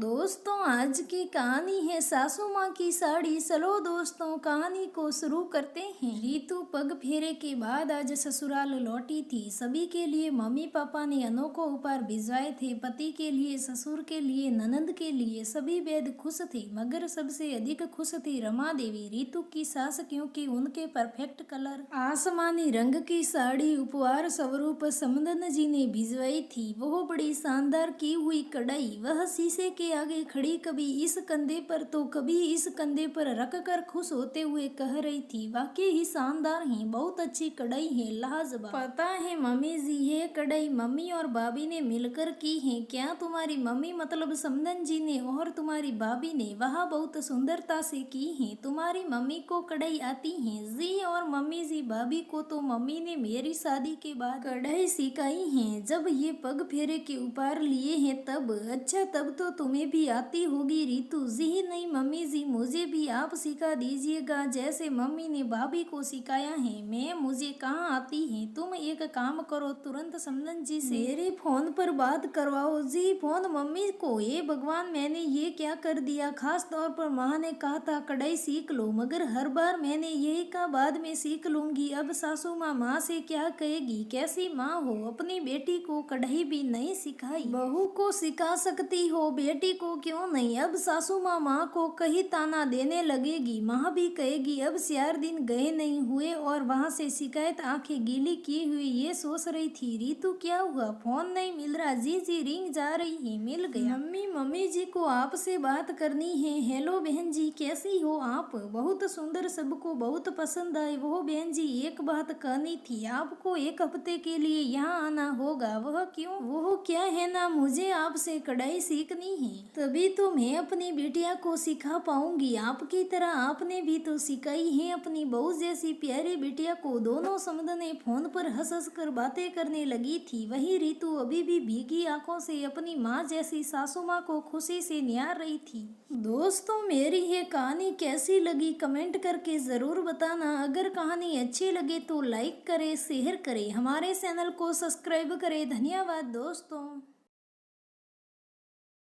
दोस्तों आज की कहानी है सासू माँ की साड़ी। चलो दोस्तों कहानी को शुरू करते हैं। रीतू पग फेरे के बाद आज ससुराल लौटी थी। सभी के लिए मम्मी पापा ने अनोखा उपहार भिजवाए थे। पति के लिए, ससुर के लिए, ननद के लिए। सभी बेहद खुश थे, मगर सबसे अधिक खुश थी रमा देवी, रीतू की सास, क्योंकि उनके परफेक्ट कलर आसमानी रंग की साड़ी उपहार स्वरूप समदन जी ने भिजवाई थी। वो बड़ी शानदार की हुई कढ़ाई, वह शीशे के आगे खड़ी कभी इस कंधे पर तो कभी इस कंधे पर रखकर खुश होते हुए कह रही थी, वाकई ही शानदार है, बहुत अच्छी कढ़ाई है, लाजवाब। पता है मम्मी जी, ये कढ़ाई मम्मी और भाभी ने मिलकर की है। क्या तुम्हारी मम्मी मतलब समदन जी ने और तुम्हारी भाभी ने? वह बहुत सुंदरता से की है। तुम्हारी मम्मी को कढ़ाई आती है? जी और मम्मी जी, भाभी को तो मम्मी ने मेरी शादी के बाद कढ़ाई सिखाई है, जब ये पग फेरे के उपहार लिए हैं तब। अच्छा, तब तो तुम्हें भी आती होगी रीतू? जी नहीं मम्मी जी, मुझे भी आप सिखा दीजिएगा, जैसे मम्मी ने भाभी को सिखाया है। मैं मुझे कहाँ आती है। तुम एक काम करो, तुरंत समदन जी से मेरे फोन पर बात करवाओ। जी फोन मम्मी को? हे भगवान, मैंने ये क्या कर दिया। खास तौर पर माँ ने कहा था कढ़ाई सीख लो, मगर हर बार मैंने यही कहा बाद में सीख लूंगी। अब सासू माँ से क्या कहेगी? कैसी माँ हो, अपनी बेटी को कढ़ाई भी नहीं सिखाई? बहू को सिखा सकती हो, बेटी को क्यों नहीं? अब सासू माँ को कहीं ताना देने लगेगी। माँ भी कहेगी अब 4 दिन गए नहीं हुए और वहाँ से शिकायत आंखें गीली की हुई। ये सोच रही थी रीतू, क्या हुआ, फोन नहीं मिल रहा? जी जी, रिंग जा रही है, मिल गया। मम्मी जी को आपसे बात करनी है। हेलो बहन जी, कैसी हो आप? बहुत सुंदर, सबको बहुत पसंद आए। वो बहन जी, एक बात कहनी थी, आपको 1 हफ्ते के लिए यहाँ आना होगा। वह क्यों? वो क्या है ना, मुझे आपसे कढ़ाई सीखनी है, तभी तो मैं अपनी बिटिया को सिखा पाऊंगी। आपकी तरह आपने भी तो सिखाई है अपनी बहू जैसी प्यारी बिटिया को। दोनों समदने फोन पर हंस हंस कर बातें करने लगी थी। वही रीतू अभी भी भीगी आंखों से अपनी माँ जैसी सासू माँ को खुशी से निहार रही थी। दोस्तों मेरी ये कहानी कैसी लगी कमेंट करके जरूर बताना। अगर कहानी अच्छी लगे तो लाइक करें, शेयर करें, हमारे चैनल को सब्सक्राइब करें। धन्यवाद दोस्तों।